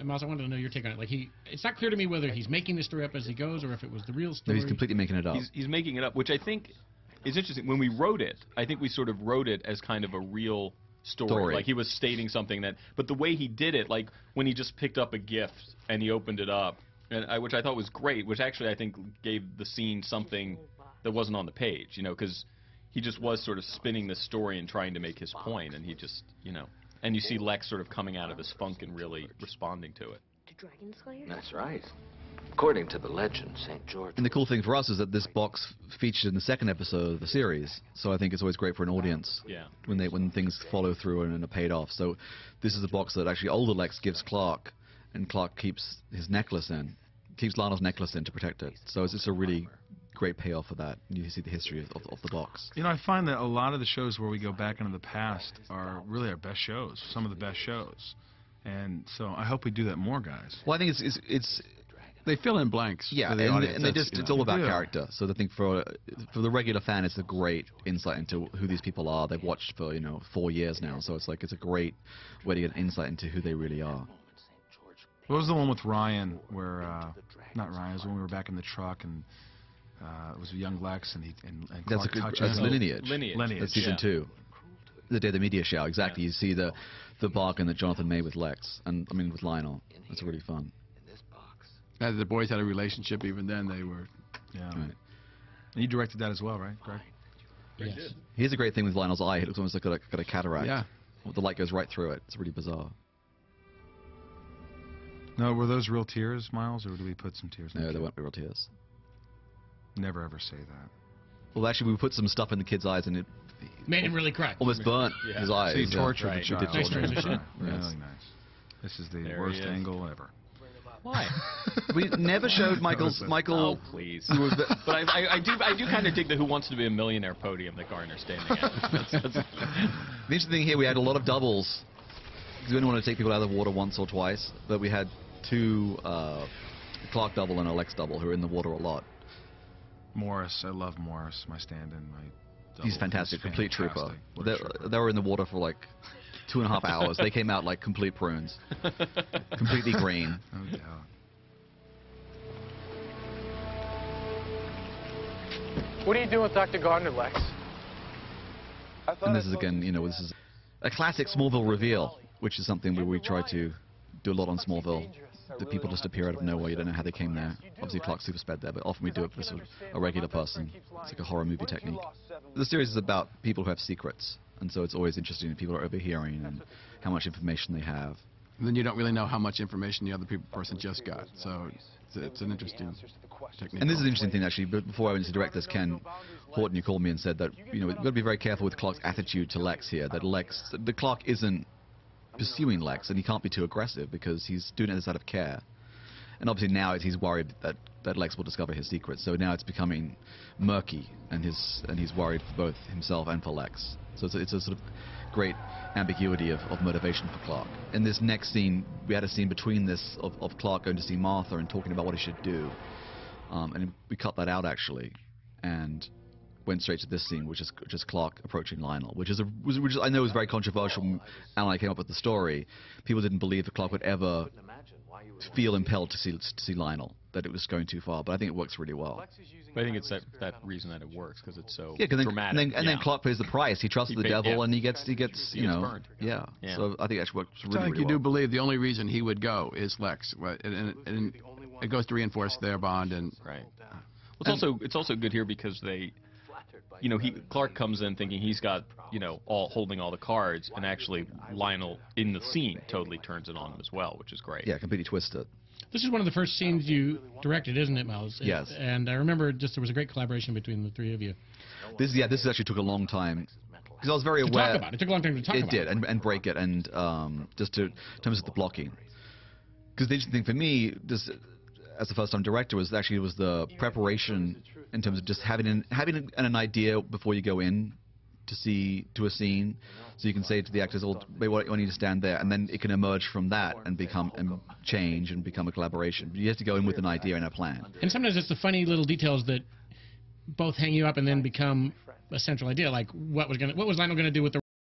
Miles, I wanted to know your take on it. Like it's not clear to me whether he's making this story up as he goes or if it was the real story. No, he's completely making it up. He's making it up, which I think is interesting. When we wrote it, I think we sort of wrote it as kind of a real story. Like he was stating something that, but the way he did it, like when he just picked up a gift and he opened it up, and which I thought was great, which actually I think gave the scene something that wasn't on the page, you know, because he just was sort of spinning the story and trying to make his point, and he just, you know, and you see Lex sort of coming out of his funk and really responding to it. That's right. According to the legend, St. George... And the cool thing for us is that this box featured in the second episode of the series, so I think it's always great for an audience when things follow through and are paid off. So this is a box that actually older Lex gives Clark, and Clark keeps his necklace in, keeps Lionel's necklace in to protect it. So it's just a really great payoff for that. You see the history of the box. You know, I find that a lot of the shows where we go back into the past are really our best shows, some of the best shows. And so I hope we do that more, guys. Well, I think it's they fill in blanks. Yeah, for the audience. and they just, it's all about character. So I think for the regular fan, it's a great insight into who these people are. They've watched for 4 years now, so it's like it's a great way to get insight into who they really are. What was the one with Ryan where not Ryan? It was when we were back in the truck and it was a young Lex and Clark touches Lineage. That's season 2. The Day of the Media Show. Exactly. You see the bargain that Jonathan made with Lex, and I mean with Lionel. That's really fun. As the boys had a relationship, even then they were. Yeah. Right. And you directed that as well, right, Greg? Yes. Here's a great thing with Lionel's eye. It looks almost like got a cataract. Yeah. The light goes right through it. It's really bizarre. No, were those real tears, Miles, or did we put some tears in? No, they weren't real tears. Never ever say that. Well, actually, we put some stuff in the kid's eyes, and it made him really cry. Almost burnt his eyes. So you tortured the child. Nice transition. Really nice. This is the worst angle ever. Why? We never showed Michael. Oh, please. But I do kind of dig the Who Wants to Be a Millionaire podium that Garner's standing at. The interesting thing here, we had a lot of doubles. Because we didn't want to take people out of the water once or twice, but we had 2 Clark double and a Lex double who are in the water a lot. Morris, I love Morris, my stand-in, my double. He's fantastic, complete trooper. They were in the water for like 2.5 hours. They came out like complete prunes, completely green. No doubt. What are you doing with Dr. Gardner, Lex? And this is again, this is a classic Smallville reveal, which is something where we try to do a lot on Smallville. The people just appear out of nowhere. You don't know how they came there. Obviously, Clark's super sped there, but often we do it for sort of a regular person. It's like a horror movie technique. The series is about people who have secrets, and so it's always interesting if people are overhearing and how much information they have. And then you don't really know how much information the other person just got. So it's an interesting technique. And this is an interesting thing, actually. But before I went to direct this, Ken Horton, you called me and said that we've got to be very careful with Clark's attitude to Lex here. That the Clark isn't pursuing Lex, and he can't be too aggressive because he's doing it out of care. And obviously now he's worried that Lex will discover his secrets. So now it's becoming murky, and he's worried for both himself and for Lex. So it's a sort of great ambiguity of motivation for Clark. In this next scene, we had a scene between this of Clark going to see Martha and talking about what he should do. And we cut that out, actually, and went straight to this scene, which is Clark approaching Lionel, which I know was very controversial. And when I came up with the story, people didn't believe that Clark would ever feel impelled to see Lionel, that it was going too far. But I think it works really well. But I think it's that reason that it works, because it's so dramatic. And then Clark pays the price. He trusts the devil, and he gets burned. Yeah. So I think that works really, I think really you do believe the only reason he would go is Lex, and it goes to reinforce their bond. And right. It's also good here because they. Clark comes in thinking he's got, holding all the cards, and actually Lionel in the scene totally turns it on him as well, which is great. Yeah, completely twisted. This is one of the first scenes you directed, isn't it, Miles? Yes. And I remember there was a great collaboration between the 3 of you. This actually took a long time, because I was very aware. To talk about it. It took a long time to talk about it. It did, and break it, and just in terms of the blocking. Because the interesting thing for me, just as a first-time director, was the preparation in terms of just having an idea before you go in to a scene, so you can say to the actors, "Oh, I want you to stand there," and then it can emerge from that and change and become a collaboration. But you have to go in with an idea and a plan. And sometimes it's the funny little details that both hang you up and then become a central idea, like what was Lionel going to do with the